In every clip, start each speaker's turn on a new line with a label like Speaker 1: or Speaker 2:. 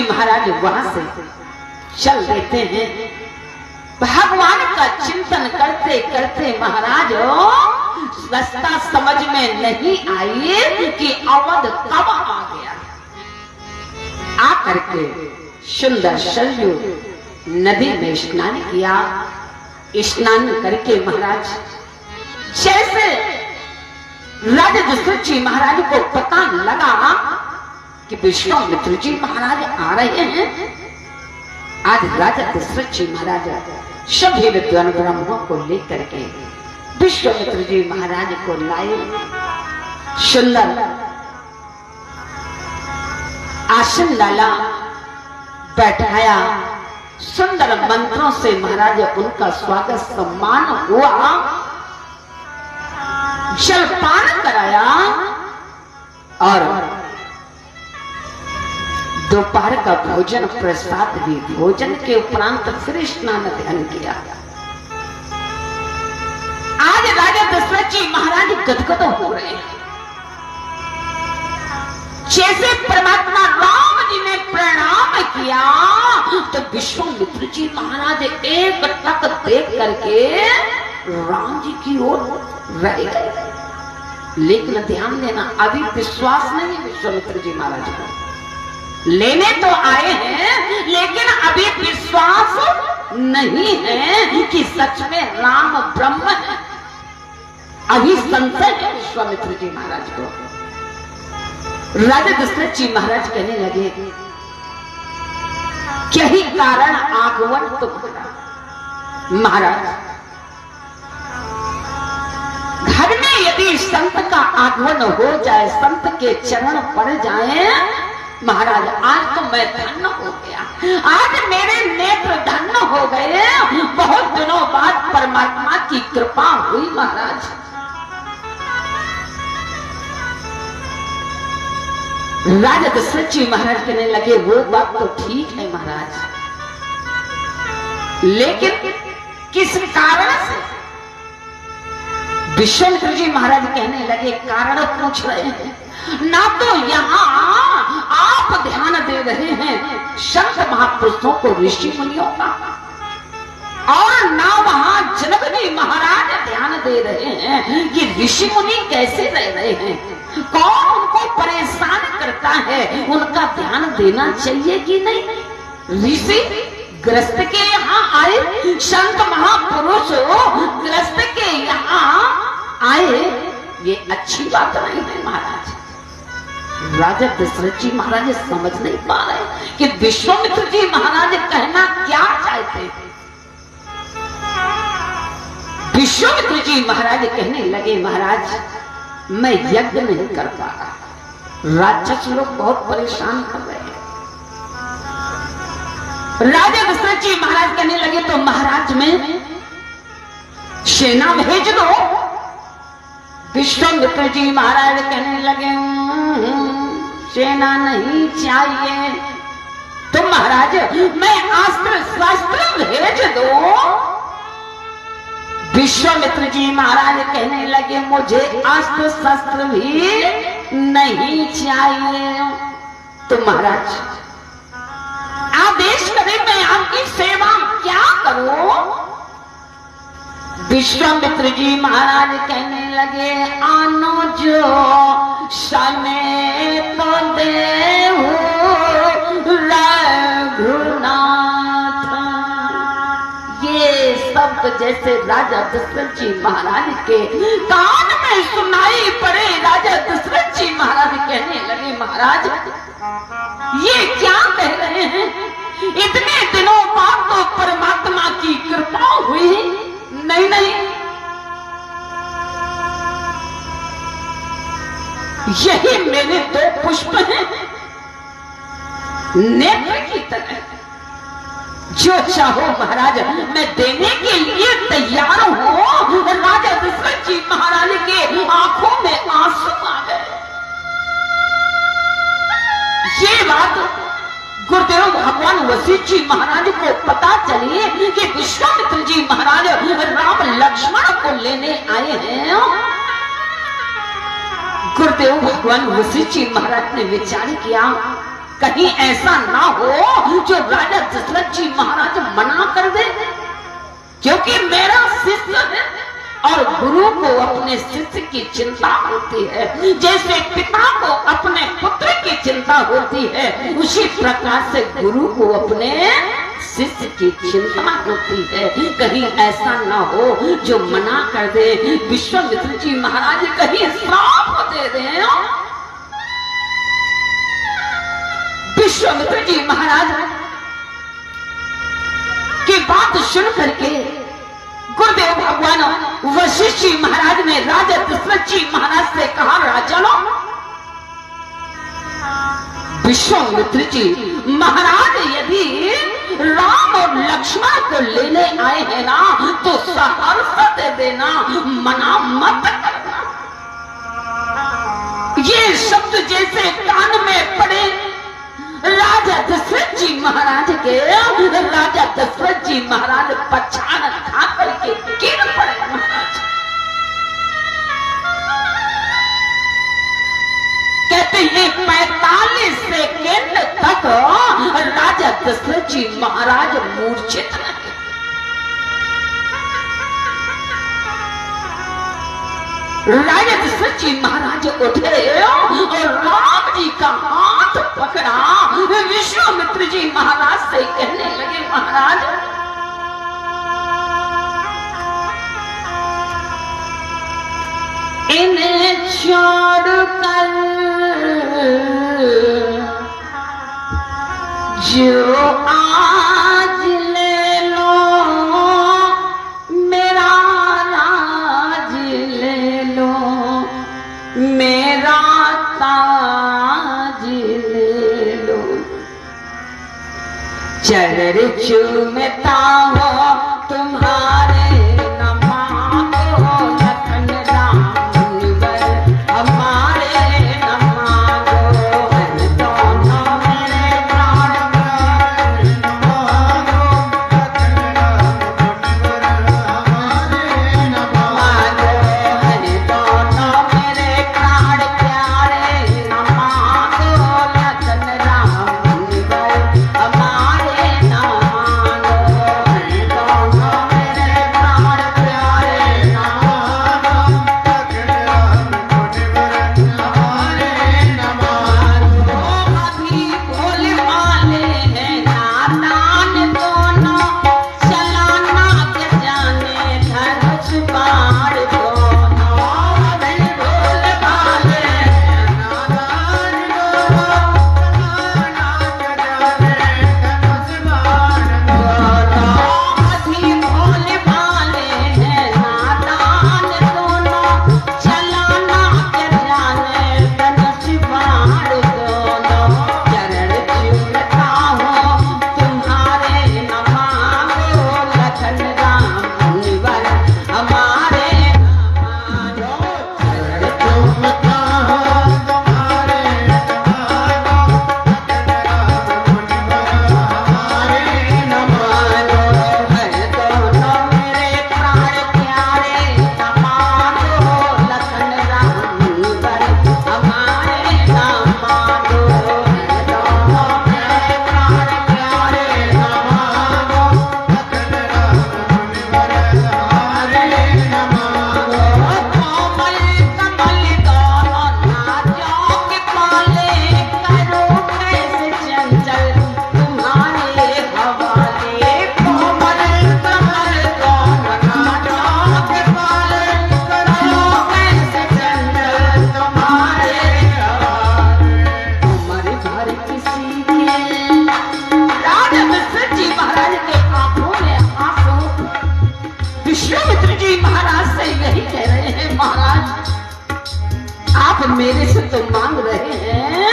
Speaker 1: जी महाराज वहां से चल देते हैं। भगवान का चिंतन करते करते महाराज रास्ता समझ में नहीं आई कि अवध कब आ गया। आकर के सुंदर सरयू नदी में स्नान किया। स्नान करके महाराज जैसे राजा दशरथ जी महाराज को पता लगा कि विश्वामित्र जी महाराज आ रहे हैं। आज राजा दशरथ जी महाराज सभी विद्वान ब्राह्मणों को लेकर के विश्वामित्र जी महाराज को लाए। सुंदर आसन डाला, बैठाया। सुंदर मंत्रों से महाराज उनका स्वागत सम्मान हुआ। जलपान कराया और दोपहर का भोजन प्रसाद भी। भोजन के उपरांत फिर स्नान ध्यान किया। आज राजा दशरथ जी महाराज गदगद हो रहे हैं। जैसे परमात्मा राम जी ने प्रणाम किया तो विश्वामित्र जी महाराज एक टक देख करके राम जी की ओर रह गए। लेकिन ध्यान देना, अभी विश्वास नहीं है विश्वामित्र जी महाराज को। लेने तो आए हैं लेकिन अभी विश्वास नहीं है कि सच में राम ब्रह्म है। अभी संशय है विश्वामित्र जी महाराज को। राजा दशरथ जी महाराज कहने लगे, क्या ही कारण आगमन तुम्हारा? महाराज, घर में यदि संत का आगमन हो जाए, संत के चरण पड़ जाए, महाराज आज तो मैं धन्य हो गया। आज मेरे नेत्र धन्य हो गए। बहुत दिनों बाद परमात्मा की कृपा हुई महाराज। राजा दशरथ जी महाराज कहने लगे, वो बात तो ठीक है महाराज, लेकिन किस कारण से? विश्वामित्र जी महाराज कहने लगे, कारण पूछ रहे हैं ना, तो यहाँ आप ध्यान दे रहे हैं संत महापुरुषों को, ऋषि मुनियों का, और ना वहां जनक जी महाराज ध्यान दे रहे हैं कि ऋषि मुनि कैसे रह रहे हैं, कौन उनको परेशान करता है, उनका ध्यान देना चाहिए कि नहीं। ऋषि ग्रस्त के यहाँ आए, संत महापुरुष ग्रस्त के यहाँ आए, ये अच्छी बात नहीं है महाराज। राजा दशरथ जी महाराज समझ नहीं पा रहे कि विश्वामित्र जी महाराज कहना क्या चाहते थे। विश्वामित्र जी महाराज कहने लगे, महाराज मैं यज्ञ नहीं कर पा रहा, राक्षस लोग बहुत परेशान कर रहे हैं। राजा दशरथ जी महाराज कहने लगे, तो महाराज में सेना भेज दो। विश्वामित्र जी महाराज कहने लगे, सेना नहीं चाहिए, तो महाराज मैं अस्त्र शस्त्र भेज दो। विश्वामित्र जी महाराज कहने लगे, मुझे अस्त्र शस्त्र भी नहीं चाहिए। तो महाराज आदेश करें, मैं आपकी सेवा क्या करूं? विश्वामित्र जी महाराज कहने लगे, आनो जो समय तो देहु रघुनाथ। ये शब्द जैसे राजा दशरथ जी महाराज के कान में सुनाई पड़े। राजा दशरथ जी महाराज कहने लगे, महाराज ये क्या कह रहे हैं? इतने दिनों बाद तो परमात्मा की कृपा हुई। नहीं नहीं, यही मेरे दो पुष्प हैं, नेत्र की तरह। जो चाहो महाराज मैं देने के लिए तैयार हूं। राजा दशरथ जी महाराज के आंखों में आंसू आ गए। ये बात गुरुदेव भगवान वशिष्ठ जी महाराज को पता चली कि विश्वामित्र जी महाराज राम लक्ष्मण को लेने आए हैं। गुरुदेव भगवान वशिष्ठ जी महाराज ने विचार किया, कहीं ऐसा ना हो जो राजा दशरथ जी महाराज मना कर दे, क्योंकि मेरा शिष्य है और गुरु को अपने शिष्य की चिंता होती है। जैसे पिता को अपने पुत्र की चिंता होती है, उसी प्रकार से गुरु को अपने शिष्य की चिंता होती है। कहीं ऐसा ना हो जो मना कर दे। विश्वामित्र जी महाराज कहीं श्राप दे दे। विश्वामित्र जी महाराज की बात सुन करके गुरुदेव भगवान वशिष्ठ जी महाराज ने राजा दशरथ जी महाराज से कहा, राजनो, विश्वामित्र जी महाराज यदि राम और लक्ष्मण को लेने आए हैं ना तो सहर्ष दे देना, मना मत करना। ये शब्द जैसे कान में पड़े राजा दशरथ जी महाराज के, राजा दशरथ जी महाराज पछाड़ खा करके गिर पड़े। महाराज कहते हैं 45 सेकेंड तक राजा दशरथ जी महाराज मूर्छित रहे। राजा दशरथ जी महाराज उठे और राम जी का हाथ पकड़ा। विश्वामित्र जी महाराज से कहने लगे, महाराज इन्हें छोड़कर जो आज ले लो, मेरा राज ले लो, मेरा ताज ले लो। चरण चूमता हो तुम्हारे मेरे से तो मांग रहे हैं,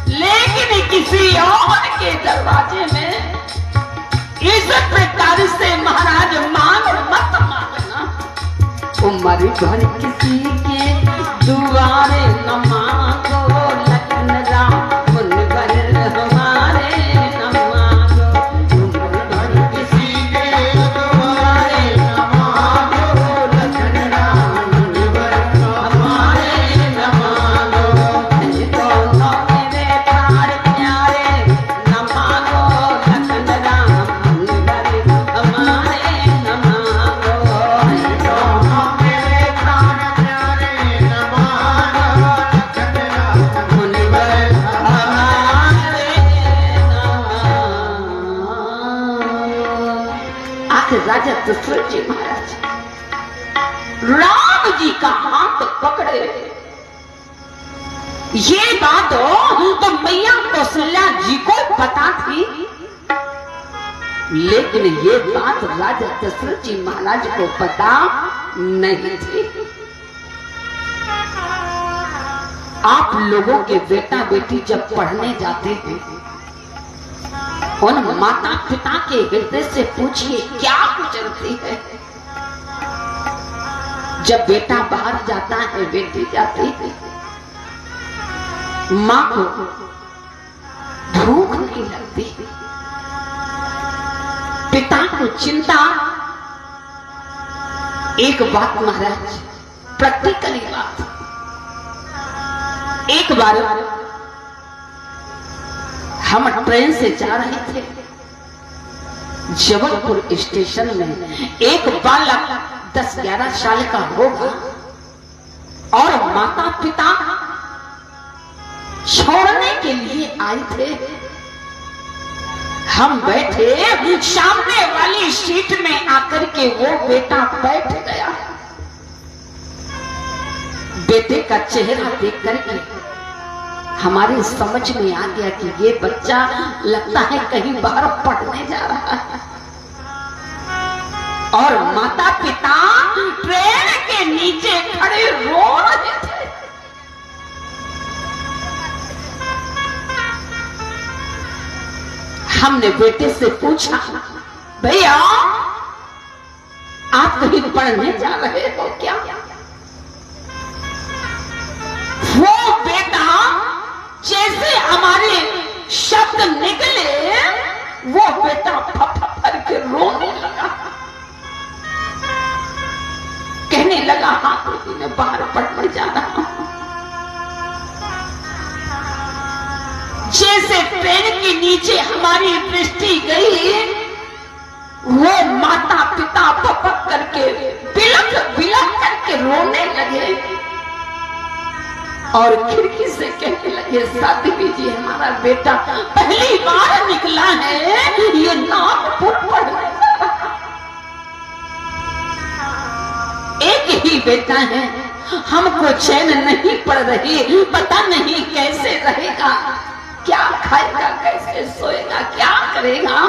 Speaker 1: लेकिन किसी और के दरवाजे में इस प्रकार से महाराज मांग मत मांगना। उम्र भर किसी के दुआरे न मांगो, लखन राम मुनवर हमारे न मांगो। उम्र भर किसी के दुआरे न मांगो, लखन राम मुनवर हमारे न मांगो। दोनों मेरे प्राण प्यारे राजा दशरथ जी महाराज राम जी का हाथ पकड़े। ये बात तो मैया कौशल्या जी को पता थी, लेकिन ये बात राजा दशरथ जी महाराज को पता नहीं थी। आप लोगों के बेटा बेटी जब पढ़ने जाते हैं, उन माता पिता के हृदय से पूछिए क्या गुजरती है। जब बेटा बाहर जाता है, बेटी जाती है, मां को भूख नहीं लगती, पिता को चिंता। एक बात महाराज, प्रैक्टिकली बात, एक बार हम ट्रेन से जा रहे थे, जबलपुर स्टेशन में एक बालक 10-11 साल का होगा और माता पिता छोड़ने के लिए आए थे। हम बैठे, सामने वाली सीट में आकर के वो बेटा बैठ गया। बेटे का चेहरा देख करके हमारी समझ में आ गया कि ये बच्चा लगता है कहीं बाहर पढ़ने जा रहा है। और माता पिता ट्रेन के नीचे खड़े रो रहे थे। हमने बेटे से पूछा, भैया आप कहीं पढ़ने जा रहे हो क्या? वो बेटा जैसे हमारे शब्द निकले, वो बेटा फट के रोने लगा, कहने लगा हाँ मैं बाहर पढ़ने जा रहा हूं। जैसे ट्रेन के नीचे हमारी दृष्टि गई, वो माता पिता पपक करके बिलक बिलक करके रोने लगे और खिड़की से कहने लगे, साध्वी जी हमारा बेटा पहली बार निकला है, ये नागपुर पढ़ने। एक ही बेटा है, हमको चैन नहीं पड़ रही, पता नहीं कैसे रहेगा, क्या खाएगा, कैसे सोएगा, क्या करेगा।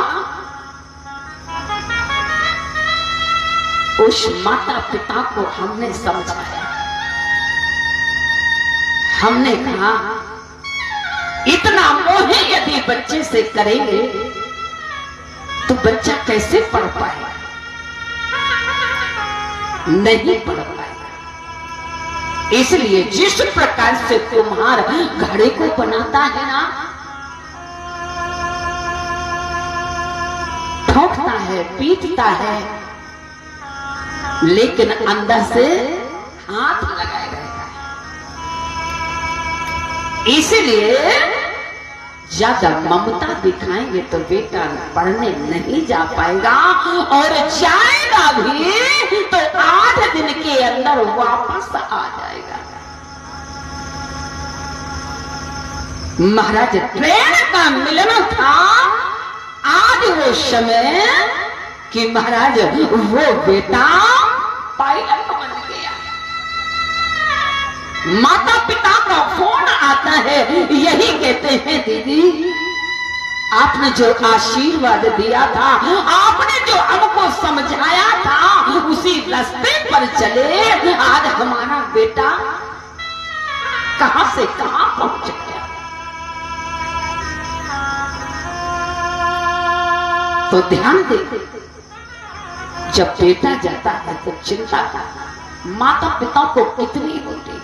Speaker 1: उस माता पिता को हमने समझाया। हमने कहा इतना मोह यदि बच्चे से करेंगे तो बच्चा कैसे पढ़ पाएगा, नहीं पढ़ पाएगा। इसलिए जिस प्रकार से कुम्हार घड़े को बनाता है ना, ठोकता है, पीटता है, लेकिन अंदर से हाथ लगाए रहता है। इसलिए ज्यादा ममता दिखाएंगे तो बेटा पढ़ने नहीं जा पाएगा, और जाएगा भी तो 8 दिन के अंदर वापस आ जाएगा। महाराज ट्रेन का मिलन था आज वो समय कि महाराज वो बेटा पायलट बन गया। माता पिता का फोन आता है, यही कहते हैं दीदी आपने जो आशीर्वाद दिया था, आपने जो हमको समझाया था, उसी रास्ते पर चले, आज हमारा बेटा कहां से कहां पहुंच गया। तो ध्यान दे, जब बेटा जाता है तो चिंता माता पिता को कितनी होती है।